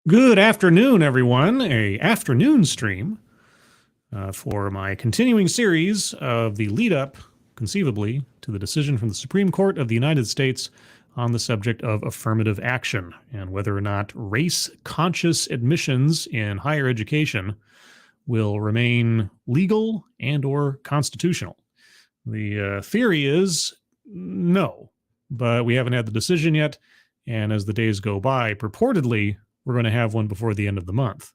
Good afternoon, everyone. A afternoon stream for my continuing series of the lead up, conceivably, to the decision from the Supreme Court of the United States on the subject of affirmative action and whether or not race-conscious admissions in higher education will remain legal and or constitutional. The theory is no, but we haven't had the decision yet, and as the days go by, purportedly, we're going to have one before the end of the month.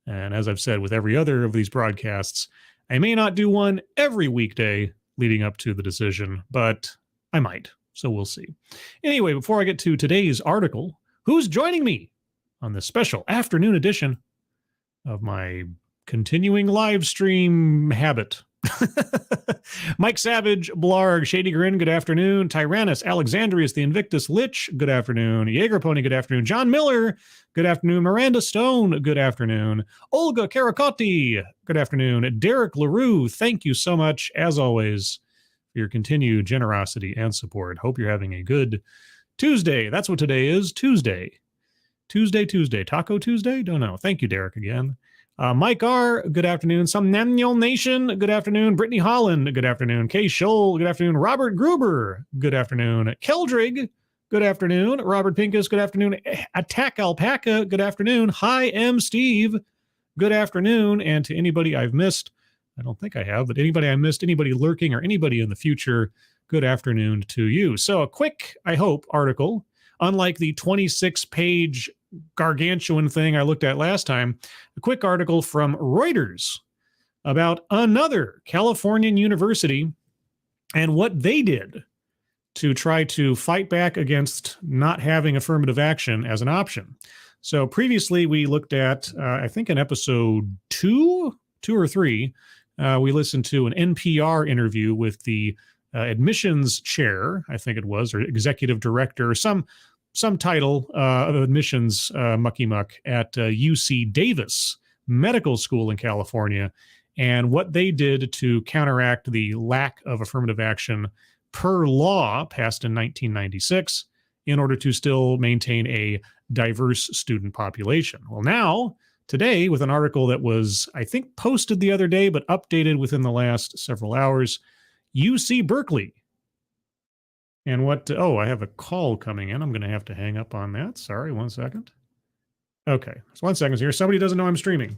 And as I've said with every other of these broadcasts, I may not do one every weekday leading up to the decision, but I might. So we'll see. Anyway, before I get to today's article, who's joining me on this special afternoon edition of my continuing live stream habit? Mike Savage, Blarg, Shady Grin, good afternoon. Tyrannus, Alexandrius, the Invictus Lich, good afternoon. Jaeger Pony, good afternoon. John Miller, good afternoon. Miranda Stone, good afternoon. Olga Caracotti, good afternoon. Derek LaRue, thank you so much, as always, for your continued generosity and support. Hope you're having a good Tuesday. That's what today is, Tuesday. Tuesday. Taco Tuesday? Don't know. Thank you, Derek, again. Mike R., good afternoon. Somnambual Nation, good afternoon. Brittany Holland, good afternoon. Kay Scholl, good afternoon. Robert Gruber, good afternoon. Keldrig, good afternoon. Robert Pincus, good afternoon. Attack Alpaca, good afternoon. Hi, M. Steve, good afternoon. And to anybody I've missed, I don't think I have, but anybody I missed, anybody lurking, or anybody in the future, good afternoon to you. So a quick, I hope, article, unlike the 26-page gargantuan thing I looked at last time, a quick article from Reuters about another Californian university and what they did to try to fight back against not having affirmative action as an option. So previously we looked at, I think in episode two or three, we listened to an NPR interview with the admissions chair, I think it was, or executive director, or some title of admissions mucky muck at UC Davis Medical School in California, and what they did to counteract the lack of affirmative action per law passed in 1996 in order to still maintain a diverse student population. Well, now, today, with an article that was, I think, posted the other day, but updated within the last several hours, UC Berkeley. And what, I have a call coming in. I'm going to have to hang up on that. Sorry, 1 second. Okay, so 1 second here. Somebody doesn't know I'm streaming.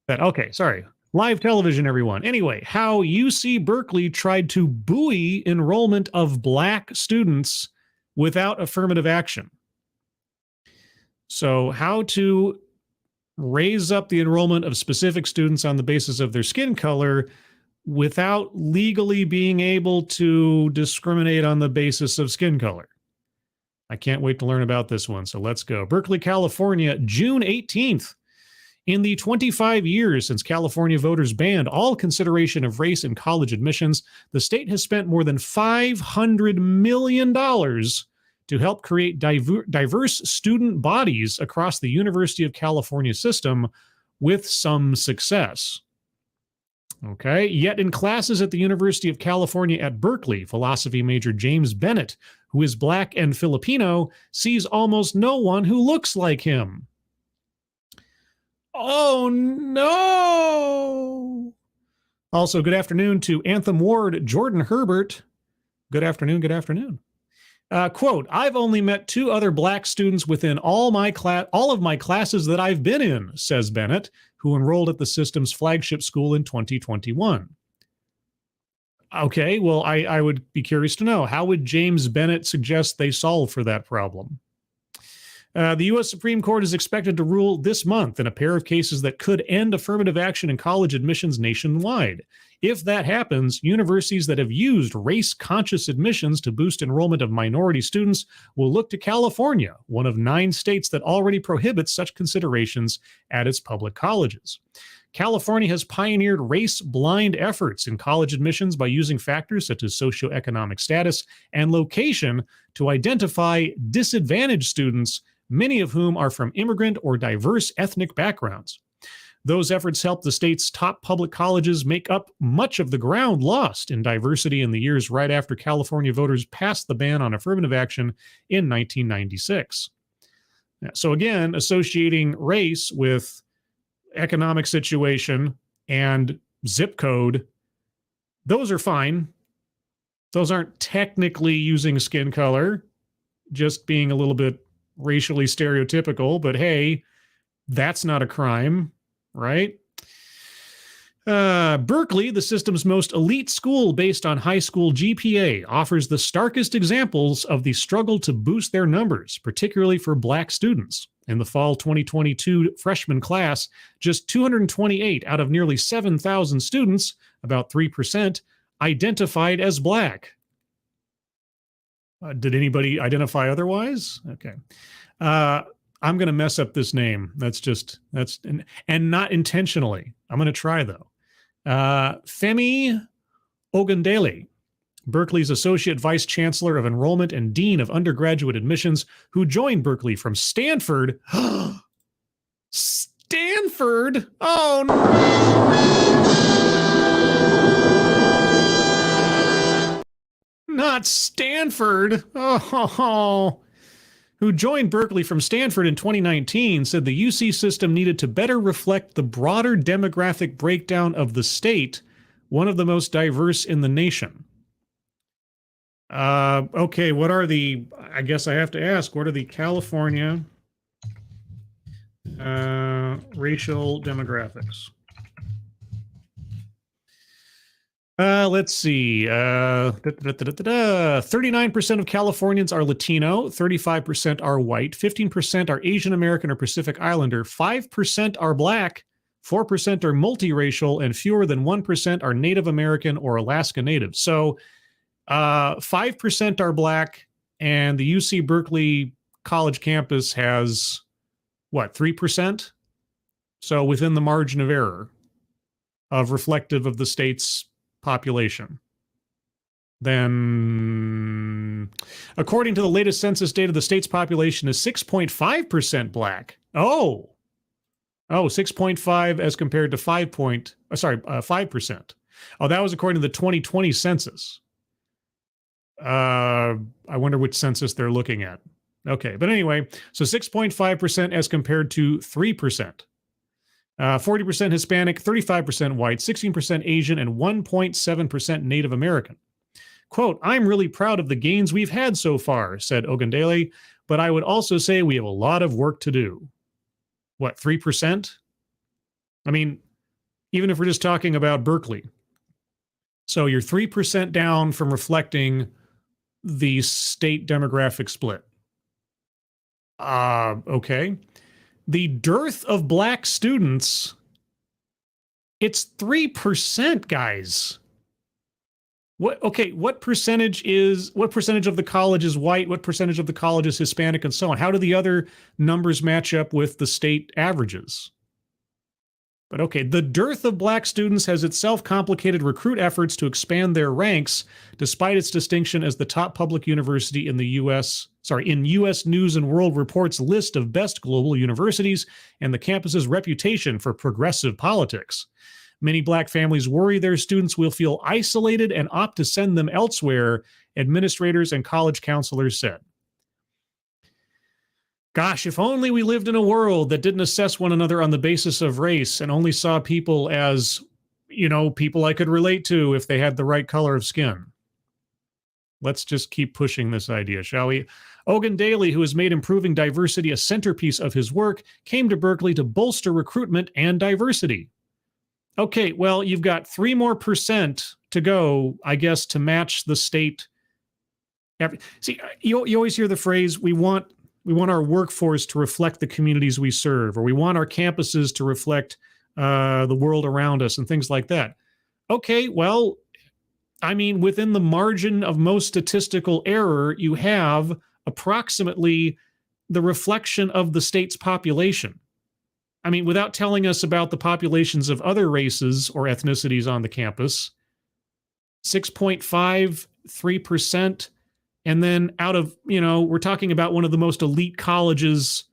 Okay, sorry. Live television, everyone. Anyway, how UC Berkeley tried to buoy enrollment of Black students without affirmative action. So how to raise up the enrollment of specific students on the basis of their skin color without legally being able to discriminate on the basis of skin color. I can't wait to learn about this one, so let's go. Berkeley, California, June 18th. In the 25 years since California voters banned all consideration of race in college admissions, the state has spent more than $500 million to help create diverse student bodies across the University of California system with some success. Okay, yet in classes at the University of California at Berkeley, philosophy major James Bennett, who is Black and Filipino, sees almost no one who looks like him. Oh no! Also, good afternoon to Anthem Ward, Jordan Herbert. Good afternoon. Quote, I've only met 2 other Black students within all of my classes that I've been in, says Bennett, who enrolled at the system's flagship school in 2021. Okay, well, I would be curious to know, how would James Bennett suggest they solve for that problem? The U.S. Supreme Court is expected to rule this month in a pair of cases that could end affirmative action in college admissions nationwide. If that happens, universities that have used race-conscious admissions to boost enrollment of minority students will look to California, one of 9 states that already prohibits such considerations at its public colleges. California has pioneered race-blind efforts in college admissions by using factors such as socioeconomic status and location to identify disadvantaged students, many of whom are from immigrant or diverse ethnic backgrounds. Those efforts helped the state's top public colleges make up much of the ground lost in diversity in the years right after California voters passed the ban on affirmative action in 1996. So again, associating race with economic situation and zip code, those are fine. Those aren't technically using skin color, just being a little bit racially stereotypical, but hey, that's not a crime, right? Berkeley, the system's most elite school based on high school GPA, offers the starkest examples of the struggle to boost their numbers, particularly for Black students. In the fall 2022 freshman class, just 228 out of nearly 7,000 students, about 3%, identified as Black. Did anybody identify otherwise? Okay. I'm going to mess up this name. And not intentionally. I'm going to try though. Femi Ogundele, Berkeley's Associate Vice Chancellor of Enrollment and Dean of Undergraduate Admissions, who joined Berkeley from Stanford. Stanford? Oh, no. Not Stanford. Oh, who joined Berkeley from Stanford in 2019, said the UC system needed to better reflect the broader demographic breakdown of the state, one of the most diverse in the nation. Okay, I guess I have to ask, what are the California racial demographics? Let's see. 39% of Californians are Latino, 35% are white, 15% are Asian American or Pacific Islander, 5% are Black, 4% are multiracial, and fewer than 1% are Native American or Alaska Native. So 5% are Black, and the UC Berkeley college campus has, 3%? So within the margin of error of reflective of the state's population. Then, according to the latest census data, the state's population is 6.5% Black. 6.5 as compared to 5%. Oh, that was according to the 2020 census. I wonder which census they're looking at. Okay, but anyway, so 6.5% as compared to 3%. 40% Hispanic, 35% white, 16% Asian, and 1.7% Native American. Quote, I'm really proud of the gains we've had so far, said Ogundele, but I would also say we have a lot of work to do. 3%? I mean, even if we're just talking about Berkeley. So you're 3% down from reflecting the state demographic split. Okay. The dearth of Black students, it's 3%, guys. What percentage of the college is white? What percentage of the college is Hispanic, and so on? How do the other numbers match up with the state averages? But okay, the dearth of Black students has itself complicated recruit efforts to expand their ranks, despite its distinction as the top public university in the U.S. News and World Report's list of best global universities and the campus's reputation for progressive politics. Many Black families worry their students will feel isolated and opt to send them elsewhere, administrators and college counselors said. Gosh, if only we lived in a world that didn't assess one another on the basis of race and only saw people as, people I could relate to if they had the right color of skin. Let's just keep pushing this idea, shall we? Ogundele, who has made improving diversity a centerpiece of his work, came to Berkeley to bolster recruitment and diversity. Okay, well, you've got 3% more to go, I guess, to match the state. See, you always hear the phrase, we want our workforce to reflect the communities we serve, or we want our campuses to reflect the world around us and things like that. Okay, well, I mean, within the margin of most statistical error, you have approximately the reflection of the state's population. I mean, without telling us about the populations of other races or ethnicities on the campus, 6.5, 3%, and then out of, we're talking about one of the most elite colleges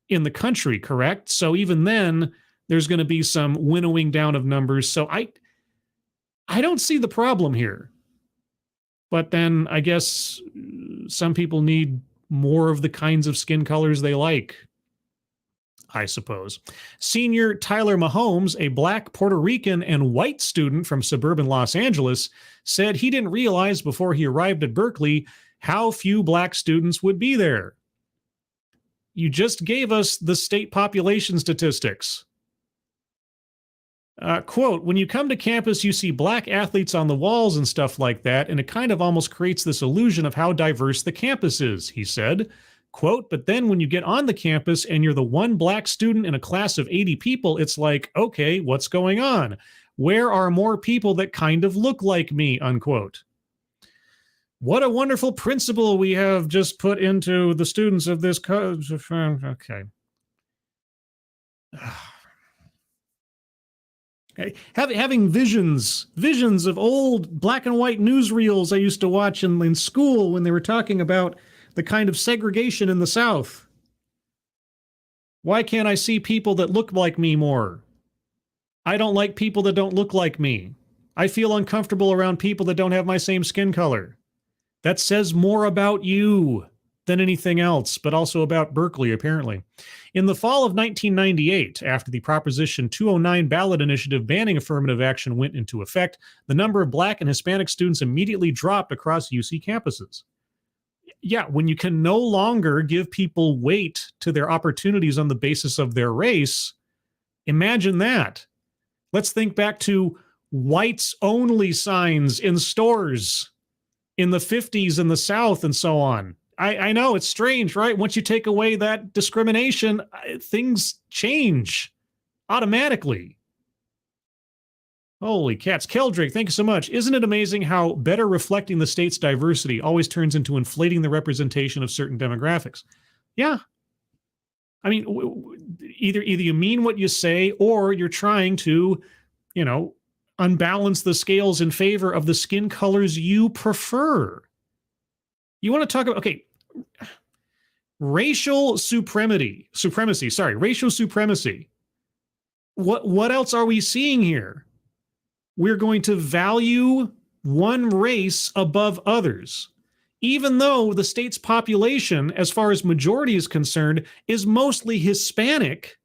in the country, correct? So even then, There's going to be some winnowing down of numbers. So I don't see the problem here. But then I guess some people need more of the kinds of skin colors they like, I suppose. Senior Tyler Mahomes, a black Puerto Rican and white student from suburban Los Angeles, said he didn't realize before he arrived at Berkeley how few black students would be there. You just gave us the state population statistics. Quote, when you come to campus, you see black athletes on the walls and stuff like that, and it kind of almost creates this illusion of how diverse the campus is, he said. Quote, but then when you get on the campus and you're the one black student in a class of 80 people, it's like, okay, what's going on? Where are more people that kind of look like me, unquote. What a wonderful principle we have just put into the students of this college. Okay. Having visions of old black and white newsreels I used to watch in school when they were talking about the kind of segregation in the South. Why can't I see people that look like me more? I don't like people that don't look like me. I feel uncomfortable around people that don't have my same skin color. That says more about you than anything else, but also about Berkeley, apparently. In the fall of 1998, after the Proposition 209 ballot initiative banning affirmative action went into effect, the number of black and Hispanic students immediately dropped across UC campuses. Yeah, when you can no longer give people weight to their opportunities on the basis of their race, imagine that. Let's think back to whites-only signs in stores in the 50s in the South and so on. I know it's strange, right? Once you take away that discrimination, things change automatically. Holy cats. Keldrake, thank you so much. Isn't it amazing how better reflecting the state's diversity always turns into inflating the representation of certain demographics? Yeah. I mean, either you mean what you say or you're trying to, unbalance the scales in favor of the skin colors you prefer. You want to talk about, okay, racial supremacy. What else are we seeing here? We're going to value one race above others, even though the state's population, as far as majority is concerned, is mostly Hispanic.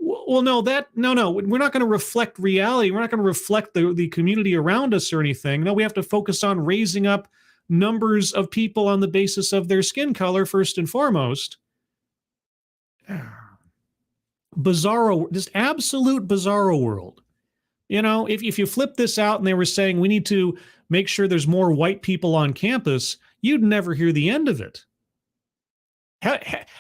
Well, no, we're not going to reflect reality. We're not going to reflect the community around us or anything. No, we have to focus on raising up numbers of people on the basis of their skin color first and foremost. Bizarro, this absolute bizarro world. If you flip this out and they were saying we need to make sure there's more white people on campus, you'd never hear the end of it.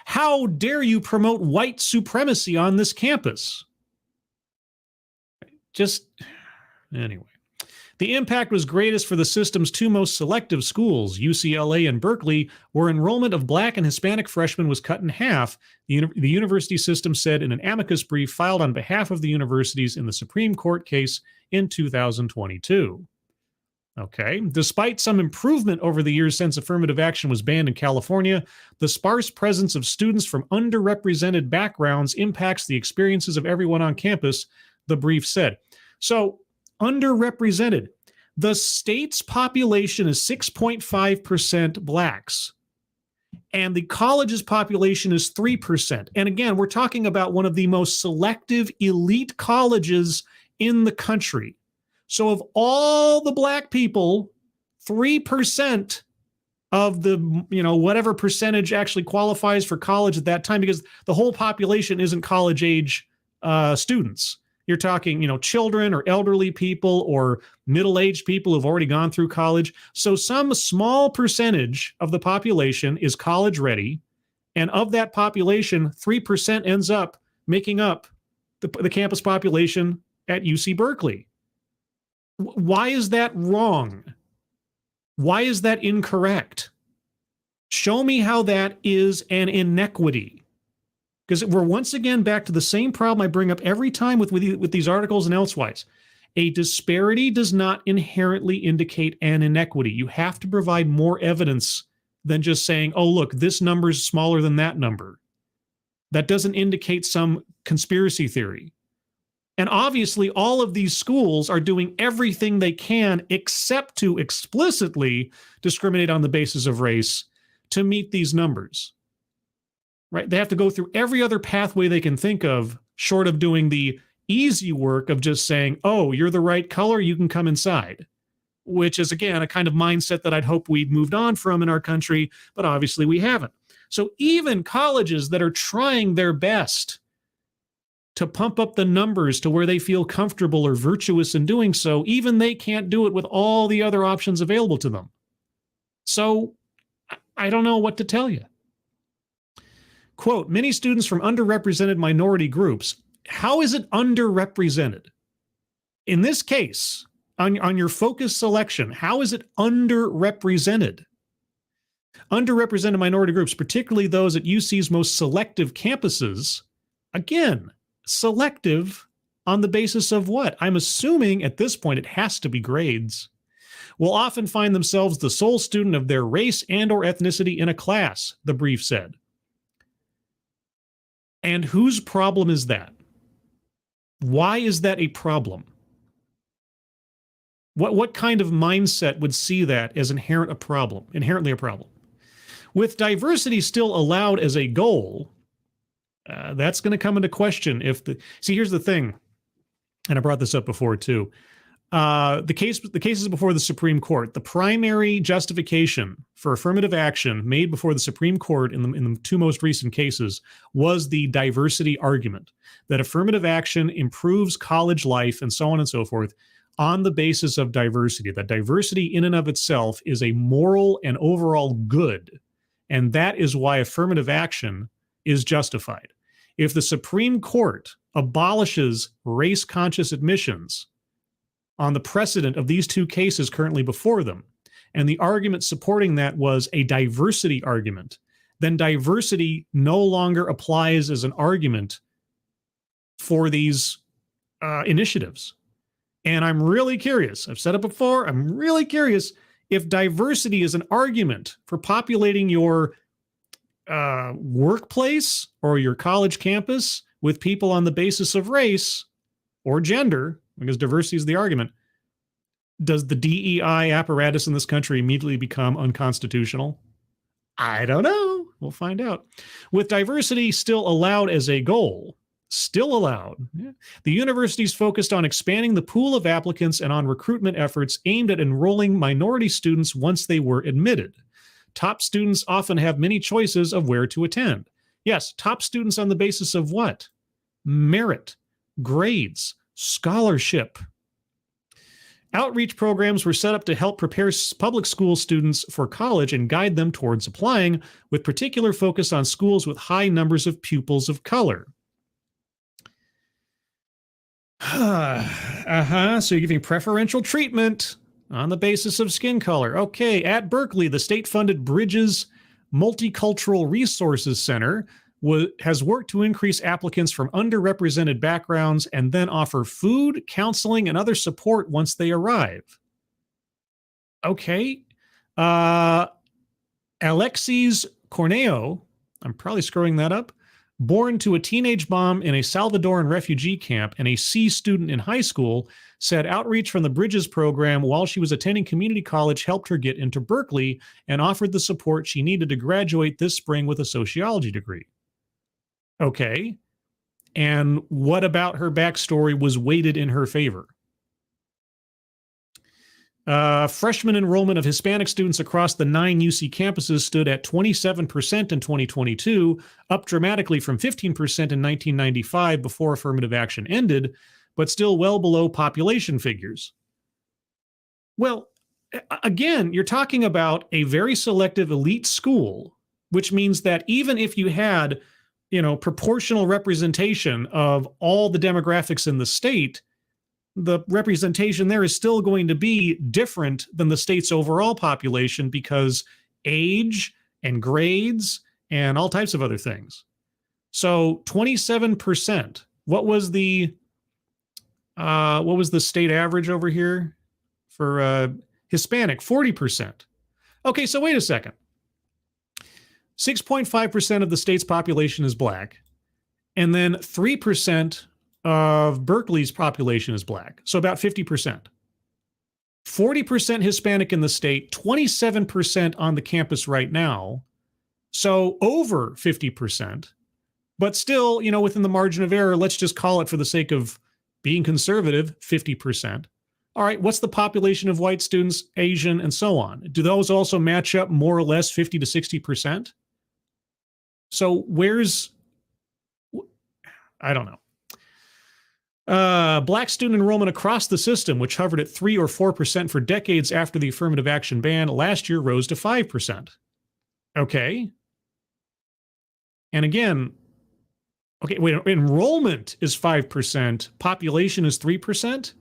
How dare you promote white supremacy on this campus? Anyway. The impact was greatest for the system's two most selective schools, UCLA and Berkeley, where enrollment of black and Hispanic freshmen was cut in half, the university system said in an amicus brief filed on behalf of the universities in the Supreme Court case in 2022. Okay. Despite some improvement over the years since affirmative action was banned in California, the sparse presence of students from underrepresented backgrounds impacts the experiences of everyone on campus, the brief said. So, underrepresented. The state's population is 6.5% blacks, and the college's population is 3%. And again, we're talking about one of the most selective elite colleges in the country. So of all the black people, 3% of the, whatever percentage actually qualifies for college at that time, because the whole population isn't college age students. You're talking, children or elderly people or middle-aged people who've already gone through college. So some small percentage of the population is college ready. And of that population, 3% ends up making up the campus population at UC Berkeley. Why is that wrong? Why is that incorrect? Show me how that is an inequity. Because we're once again back to the same problem I bring up every time with these articles and elsewise. A disparity does not inherently indicate an inequity. You have to provide more evidence than just saying, oh, look, this number is smaller than that number. That doesn't indicate some conspiracy theory. And obviously, all of these schools are doing everything they can except to explicitly discriminate on the basis of race to meet these numbers. Right? They have to go through every other pathway they can think of, short of doing the easy work of just saying, oh, you're the right color, you can come inside, which is, again, a kind of mindset that I'd hope we'd moved on from in our country, but obviously we haven't. So even colleges that are trying their best to pump up the numbers to where they feel comfortable or virtuous in doing so, even they can't do it with all the other options available to them. So I don't know what to tell you. Quote, many students from underrepresented minority groups. How is it underrepresented? In this case, on your focus selection, how is it underrepresented? Underrepresented minority groups, particularly those at UC's most selective campuses, again, selective on the basis of what? I'm assuming at this point it has to be grades. Will often find themselves the sole student of their race and or ethnicity in a class, the brief said. And whose problem is that? Why is that a problem? What kind of mindset would see that as inherently a problem? With diversity still allowed as a goal, that's going to come into question if see, here's the thing, and I brought this up before too. The cases before the Supreme Court, the primary justification for affirmative action made before the Supreme Court in the two most recent cases was the diversity argument, that affirmative action improves college life and so on and so forth on the basis of diversity, that diversity in and of itself is a moral and overall good. And that is why affirmative action is justified. If the Supreme Court abolishes race-conscious admissions on the precedent of these two cases currently before them, and the argument supporting that was a diversity argument, then diversity no longer applies as an argument for these initiatives. And I'm really curious, I've said it before, I'm really curious if diversity is an argument for populating your workplace or your college campus with people on the basis of race or gender, because diversity is the argument. Does the DEI apparatus in this country immediately become unconstitutional? I don't know. We'll find out. With diversity still allowed as a goal, the universities focused on expanding the pool of applicants and on recruitment efforts aimed at enrolling minority students once they were admitted. Top students often have many choices of where to attend. Yes, top students on the basis of what? Merit, grades, scholarship. Outreach programs were set up to help prepare public school students for college and guide them towards applying, with particular focus on schools with high numbers of pupils of color. So you're giving preferential treatment on the basis of skin color. Okay, at Berkeley, the state-funded Bridges Multicultural Resources Center has worked to increase applicants from underrepresented backgrounds and then offer food, counseling, and other support once they arrive. Okay. Alexis Corneo, I'm probably screwing that up, born to a teenage mom in a Salvadoran refugee camp and a C student in high school, said outreach from the Bridges program while she was attending community college helped her get into Berkeley and offered the support she needed to graduate this spring with a sociology degree. Okay. And what about her backstory was weighted in her favor? Freshman enrollment of Hispanic students across the 9 UC campuses stood at 27% in 2022, up dramatically from 15% in 1995 before affirmative action ended, but still well below population figures. Well, again, you're talking about a very selective elite school, which means that even if you had, proportional representation of all the demographics in the state, the representation there is still going to be different than the state's overall population because age and grades and all types of other things. So 27%. What was the state average over here for Hispanic? 40%. Okay, so wait a second. 6.5% of the state's population is black, and then 3% of Berkeley's population is black, so about 50%. 40% Hispanic in the state, 27% on the campus right now, so over 50%. But still, within the margin of error, let's just call it, for the sake of being conservative, 50%. All right, what's the population of white students, Asian, and so on? Do those also match up more or less 50 to 60%? So I don't know. Black student enrollment across the system, which hovered at 3 or 4% for decades after the affirmative action ban, last year rose to 5%. Okay. And again, enrollment is 5%, population is 3%,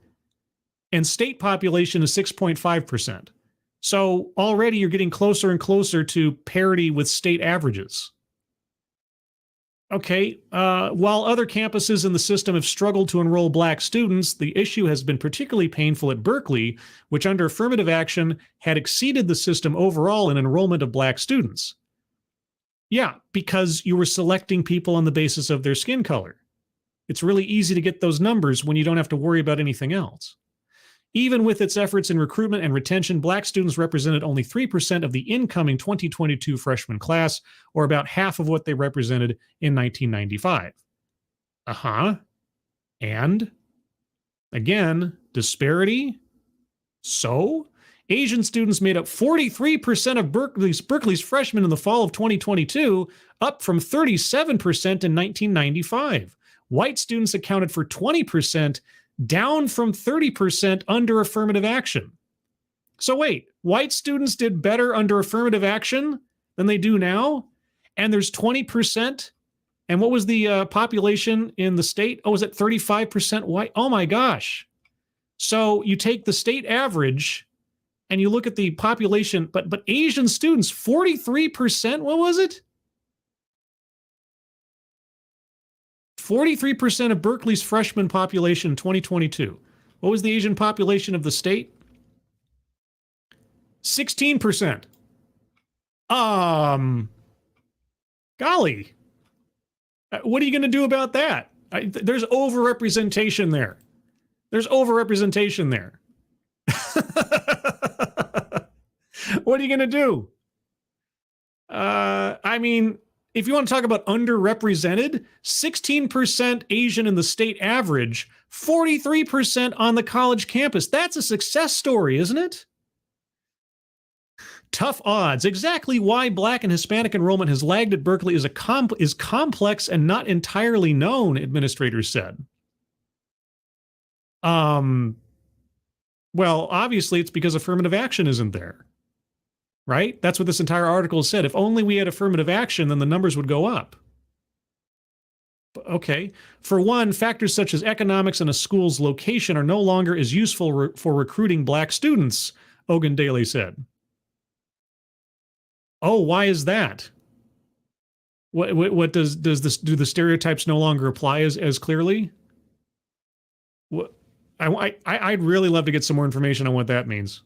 and state population is 6.5%. So already you're getting closer and closer to parity with state averages. Okay, while other campuses in the system have struggled to enroll black students, the issue has been particularly painful at Berkeley, which under affirmative action had exceeded the system overall in enrollment of black students. Yeah, because you were selecting people on the basis of their skin color. It's really easy to get those numbers when you don't have to worry about anything else. Even with its efforts in recruitment and retention, black students represented only 3% of the incoming 2022 freshman class, or about half of what they represented in 1995. And? Again, disparity? So? Asian students made up 43% of Berkeley's freshmen in the fall of 2022, up from 37% in 1995. White students accounted for 20%, down from 30% under affirmative action. So wait, white students did better under affirmative action than they do now? And there's 20%? And what was the population in the state? Oh, was it 35% white? Oh my gosh. So you take the state average and you look at the population, but Asian students, 43%, what was it? 43% of Berkeley's freshman population in 2022. What was the Asian population of the state? 16%. Golly. What are you going to do about that? There's overrepresentation there. There's overrepresentation there. What are you going to do? If you want to talk about underrepresented, 16% Asian in the state average, 43% on the college campus. That's a success story, isn't it? Tough odds. Exactly why black and Hispanic enrollment has lagged at Berkeley is complex and not entirely known, administrators said. Well, obviously it's because affirmative action isn't there. Right? That's what this entire article said. If only we had affirmative action, then the numbers would go up. Okay. For one, factors such as economics and a school's location are no longer as useful for recruiting black students, Ogundele said. Oh, why is that? What do the stereotypes no longer apply as clearly? I'd really love to get some more information on what that means.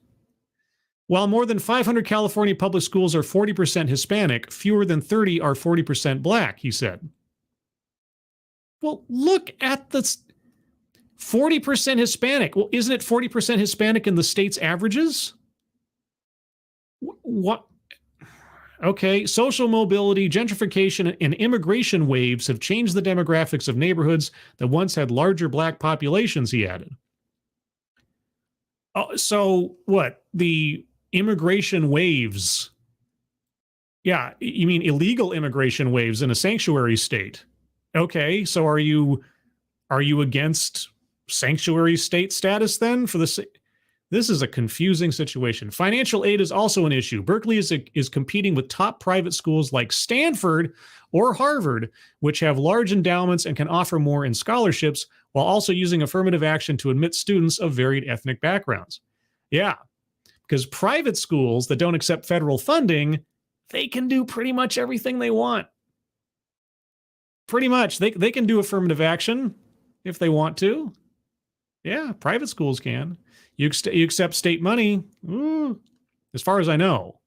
While more than 500 California public schools are 40% Hispanic, fewer than 30 are 40% black, he said. Well, look at the 40% Hispanic. Well, isn't it 40% Hispanic in the state's averages? What? Okay, social mobility, gentrification, and immigration waves have changed the demographics of neighborhoods that once had larger black populations, he added. So what? The immigration waves. Yeah, you mean illegal immigration waves in a sanctuary state. Okay, so are you against sanctuary state status then for the This is a confusing situation. Financial aid is also an issue. Berkeley is competing with top private schools like Stanford or Harvard, which have large endowments and can offer more in scholarships, while also using affirmative action to admit students of varied ethnic backgrounds. Yeah, because private schools that don't accept federal funding, they can do pretty much everything they want. Pretty much. They can do affirmative action if they want to. Yeah, private schools can. You accept state money, as far as I know.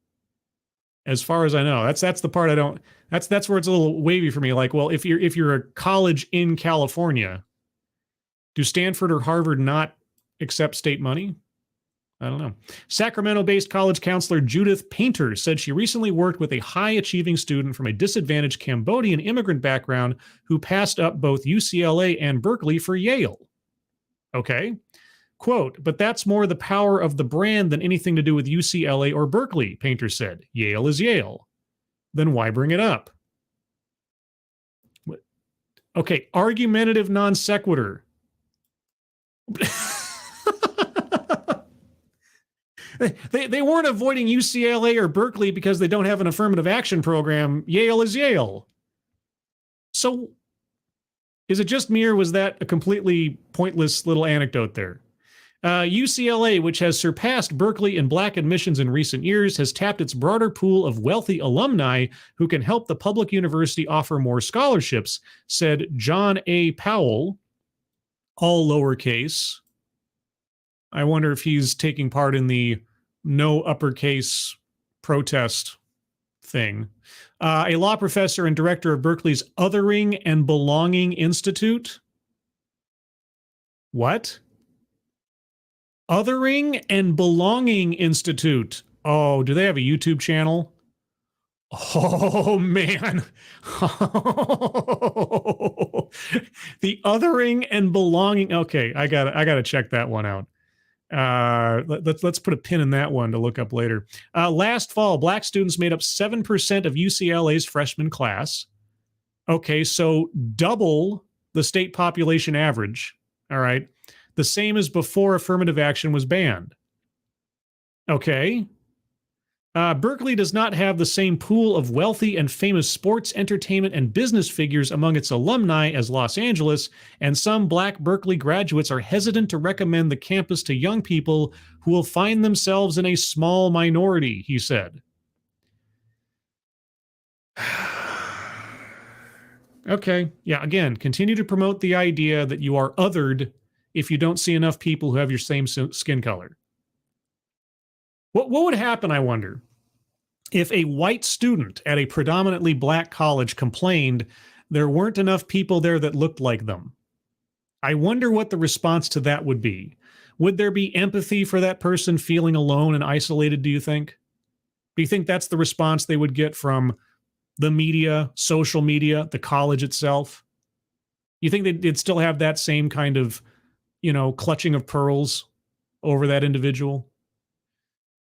As far as I know. That's the part I don't... That's where it's a little wavy for me. Like, well, if you're a college in California, Do Stanford or Harvard not accept state money? I don't know. Sacramento-based college counselor Judith Painter said she recently worked with a high-achieving student from a disadvantaged Cambodian immigrant background who passed up both UCLA and Berkeley for Yale. Okay. Quote, but that's more the power of the brand than anything to do with UCLA or Berkeley, Painter said. Yale is Yale. Then why bring it up? Okay, argumentative non sequitur. They weren't avoiding UCLA or Berkeley because they don't have an affirmative action program. Yale is Yale. So is it just me, or was that a completely pointless little anecdote there? UCLA, which has surpassed Berkeley in black admissions in recent years, has tapped its broader pool of wealthy alumni who can help the public university offer more scholarships, said John A. Powell, all lowercase. I wonder if he's taking part in the no uppercase protest thing. A law professor and director of Berkeley's Othering and Belonging Institute. What? Othering and Belonging Institute. Oh, do they have a YouTube channel? Oh, man. The Othering and Belonging. Okay, I gotta check that one out. Let's put a pin in that one to look up later. Last fall, black students made up 7% of UCLA's freshman class. Okay, so double the state population average. All right. The same as before affirmative action was banned. Okay. Berkeley does not have the same pool of wealthy and famous sports, entertainment, and business figures among its alumni as Los Angeles, and some black Berkeley graduates are hesitant to recommend the campus to young people who will find themselves in a small minority, he said. Okay. Yeah, again, continue to promote the idea that you are othered if you don't see enough people who have your same skin color. What would happen, I wonder, if a white student at a predominantly black college complained there weren't enough people there that looked like them? I wonder what the response to that would be. Would there be empathy for that person feeling alone and isolated, do you think? Do you think that's the response they would get from the media, social media, the college itself? You think they'd still have that same kind of, clutching of pearls over that individual?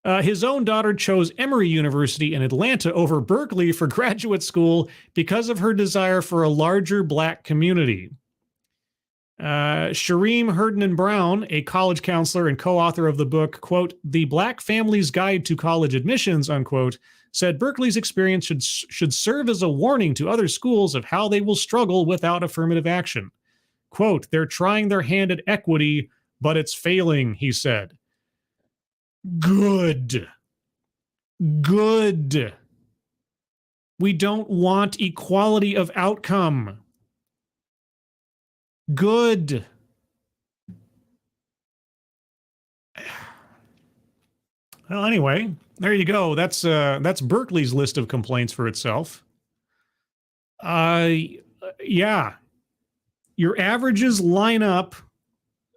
His own daughter chose Emory University in Atlanta over Berkeley for graduate school because of her desire for a larger black community. Shareem Herndon Brown, a college counselor and co-author of the book, quote, The Black Family's Guide to College Admissions, unquote, said Berkeley's experience should serve as a warning to other schools of how they will struggle without affirmative action. Quote, they're trying their hand at equity, but it's failing, he said. Good. We don't want equality of outcome. Good. Well, anyway, there you go. That's Berkeley's list of complaints for itself. Yeah. Your averages line up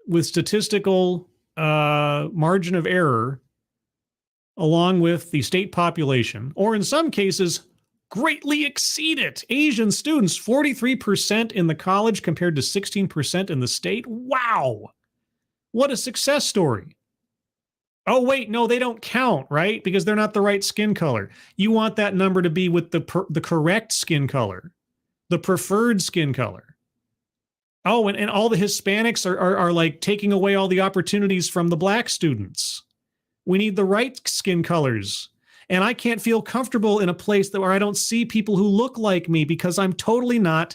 with statistical margin of error along with the state population, or in some cases, greatly exceed it. Asian students, 43% in the college compared to 16% in the state. Wow. What a success story. Oh, wait, no, they don't count, right? Because they're not the right skin color. You want that number to be with the correct skin color, the preferred skin color. Oh, and all the Hispanics are like taking away all the opportunities from the black students. We need the right skin colors. And I can't feel comfortable in a place where I don't see people who look like me because I'm totally not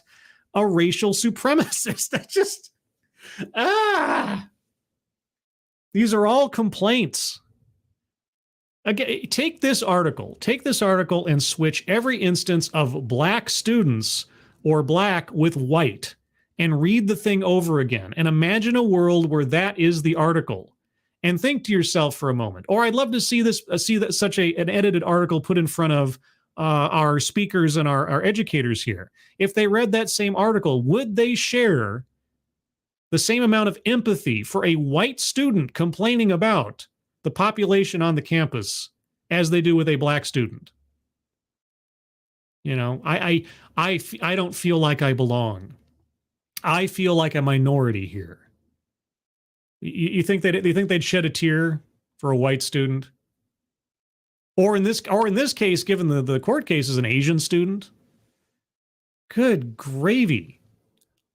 a racial supremacist. That just, These are all complaints. Again, take this article and switch every instance of black students or black with white and read the thing over again and imagine a world where that is the article. And think to yourself for a moment. Or I'd love to see such an edited article put in front of our speakers and our educators here. If they read that same article, would they share the same amount of empathy for a white student complaining about the population on the campus as they do with a black student. You know, I don't feel like I belong. I feel like a minority here. You think they'd shed a tear for a white student? Or in this case, given the court case is an Asian student? Good gravy.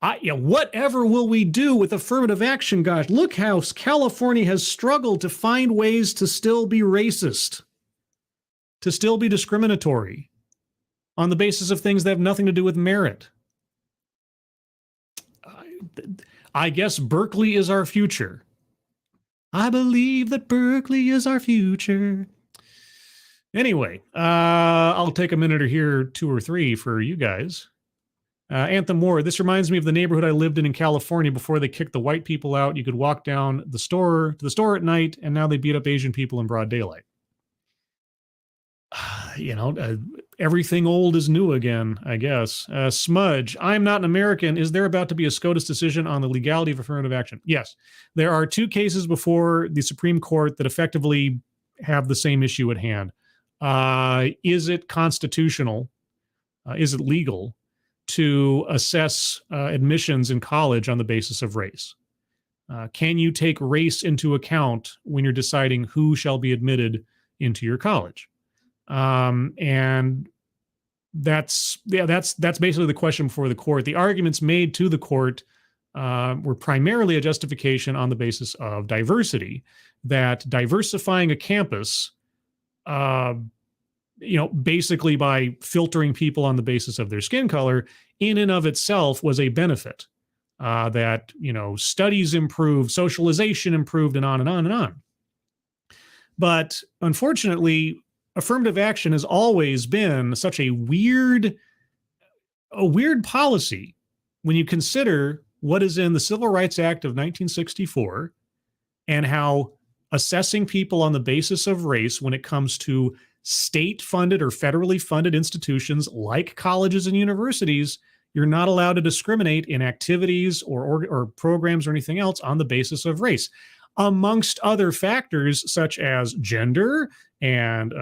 Whatever will we do with affirmative action? Gosh, look how California has struggled to find ways to still be racist, to still be discriminatory on the basis of things that have nothing to do with merit. I guess Berkeley is our future. I believe that Berkeley is our future. Anyway, I'll take a minute or here, 2 or 3 for you guys. Anthem Ward, this reminds me of the neighborhood I lived in California before they kicked the white people out. You could walk down the store to the store at night, and now they beat up Asian people in broad daylight. Everything old is new again, I guess. Smudge, I'm not an American. Is there about to be a SCOTUS decision on the legality of affirmative action? Yes. There are 2 cases before the Supreme Court that effectively have the same issue at hand. Is it constitutional? Is it legal to assess admissions in college on the basis of race? Can you take race into account when you're deciding who shall be admitted into your college? And that's basically the question before the court. The arguments made to the court were primarily a justification on the basis of diversity, that diversifying a campus, basically by filtering people on the basis of their skin color, in and of itself was a benefit. That, studies improved, socialization improved, and on and on and on. But unfortunately, affirmative action has always been such a weird policy when you consider what is in the Civil Rights Act of 1964 and how assessing people on the basis of race when it comes to state-funded or federally funded institutions like colleges and universities, you're not allowed to discriminate in activities or programs or anything else on the basis of race, amongst other factors such as gender and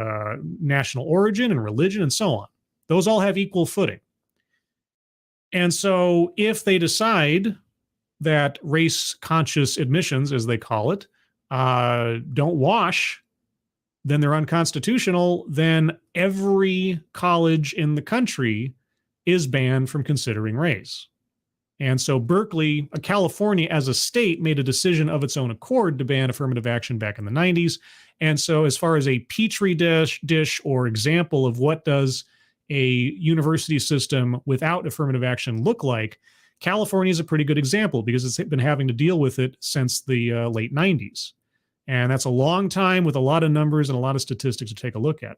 national origin and religion and so on. Those all have equal footing. And so if they decide that race-conscious admissions, as they call it, don't wash, then they're unconstitutional, then every college in the country is banned from considering race. And so Berkeley, California as a state, made a decision of its own accord to ban affirmative action back in the 90s. And so as far as a petri dish or example of what does a university system without affirmative action look like, California is a pretty good example because it's been having to deal with it since the late 90s. And that's a long time with a lot of numbers and a lot of statistics to take a look at.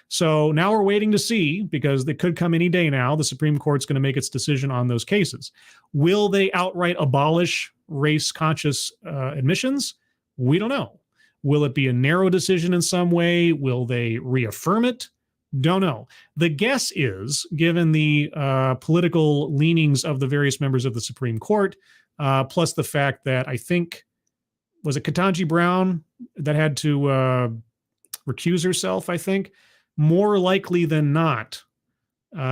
So now we're waiting to see, because it could come any day now, the Supreme Court's going to make its decision on those cases. Will they outright abolish race-conscious admissions? We don't know. Will it be a narrow decision in some way? Will they reaffirm it? Don't know. The guess is, given the political leanings of the various members of the Supreme Court, plus the fact that I think, was it Ketanji Brown that had to recuse herself, I think? More likely than not,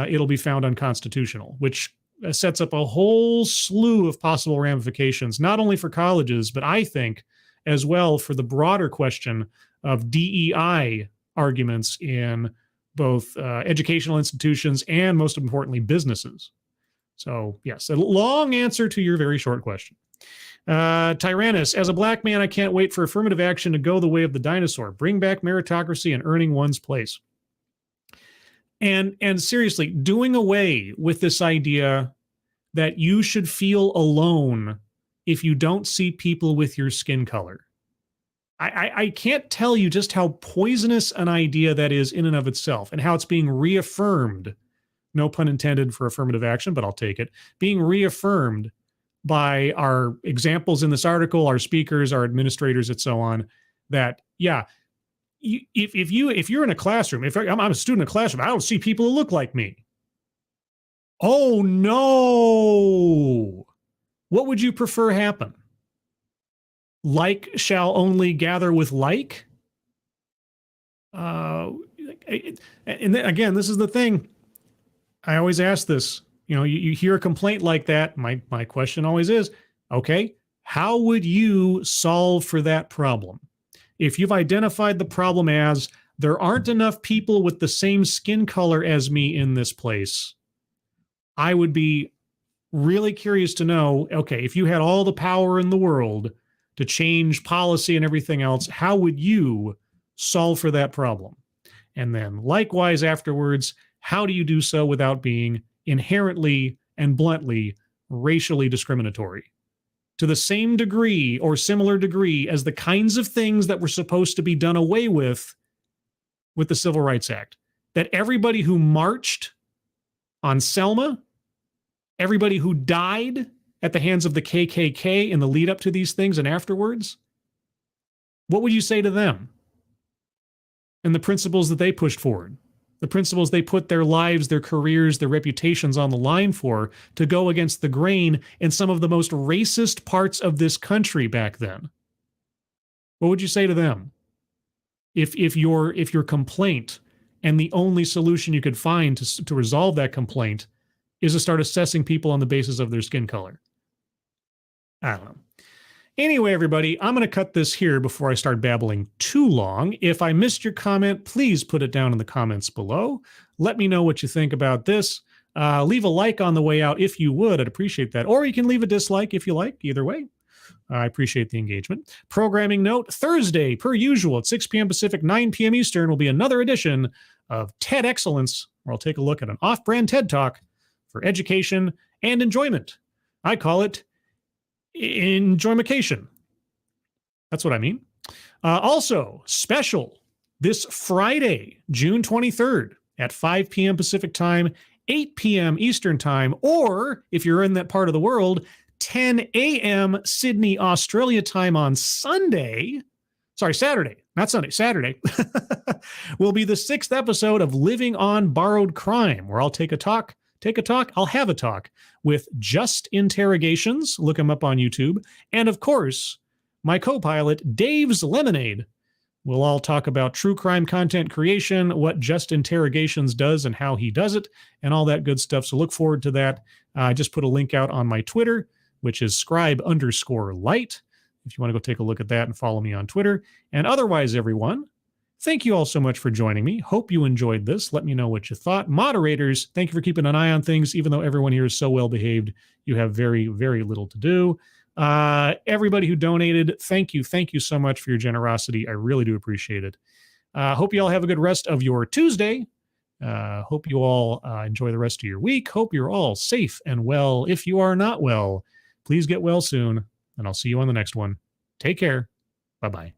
it'll be found unconstitutional, which sets up a whole slew of possible ramifications, not only for colleges, but I think as well for the broader question of DEI arguments in both educational institutions and, most importantly, businesses. So, yes, a long answer to your very short question. Tyrannus, as a black man, I can't wait for affirmative action to go the way of the dinosaur. Bring back meritocracy and earning one's place. And seriously, doing away with this idea that you should feel alone if you don't see people with your skin color. I can't tell you just how poisonous an idea that is in and of itself, and how it's being reaffirmed, no pun intended for affirmative action, but I'll take it, being reaffirmed by our examples in this article, our speakers, our administrators, and so on, that, yeah, if you're in a classroom, if I'm a student in a classroom, I don't see people who look like me. Oh, no. What would you prefer happen? Like shall only gather with like? And then, again, this is the thing. I always ask this. You hear a complaint like that. My question always is, okay, how would you solve for that problem? If you've identified the problem as there aren't enough people with the same skin color as me in this place, I would be really curious to know, okay, if you had all the power in the world to change policy and everything else, how would you solve for that problem? And then likewise afterwards, how do you do so without being inherently and bluntly racially discriminatory? To the same degree or similar degree as the kinds of things that were supposed to be done away with the Civil Rights Act. That everybody who marched on Selma, everybody who died at the hands of the KKK in the lead up to these things and afterwards, what would you say to them? And the principles that they pushed forward, the principles they put their lives, their careers, their reputations on the line for, to go against the grain in some of the most racist parts of this country back then. What would you say to them? If your complaint and the only solution you could find to resolve that complaint is to start assessing people on the basis of their skin color. I don't know. Anyway, everybody, I'm going to cut this here before I start babbling too long. If I missed your comment, please put it down in the comments below. Let me know what you think about this. Leave a like on the way out if you would. I'd appreciate that. Or you can leave a dislike if you like. Either way, I appreciate the engagement. Programming note, Thursday, per usual, at 6 p.m. Pacific, 9 p.m. Eastern, will be another edition of TED Excellence, where I'll take a look at an off-brand TED Talk for education and enjoyment. I call it enjoymacation. That's what I mean. Also, special this Friday, June 23rd at 5 p.m. Pacific time, 8 p.m. Eastern time, or if you're in that part of the world, 10 a.m. Sydney, Australia time on Saturday, not Sunday, Saturday, will be the 6th episode of Living on Borrowed Crime, where I'll I'll have a talk with Just Interrogations. Look him up on YouTube. And of course, my co-pilot, Dave's Lemonade. We'll all talk about true crime content creation, what Just Interrogations does and how he does it, and all that good stuff. So look forward to that. I just put a link out on my Twitter, which is scribe_light. If you want to go take a look at that and follow me on Twitter. And otherwise, everyone, thank you all so much for joining me. Hope you enjoyed this. Let me know what you thought. Moderators, thank you for keeping an eye on things. Even though everyone here is so well behaved, you have very, very little to do. Everybody who donated, thank you. Thank you so much for your generosity. I really do appreciate it. Hope you all have a good rest of your Tuesday. Hope you all enjoy the rest of your week. Hope you're all safe and well. If you are not well, please get well soon, and I'll see you on the next one. Take care. Bye-bye.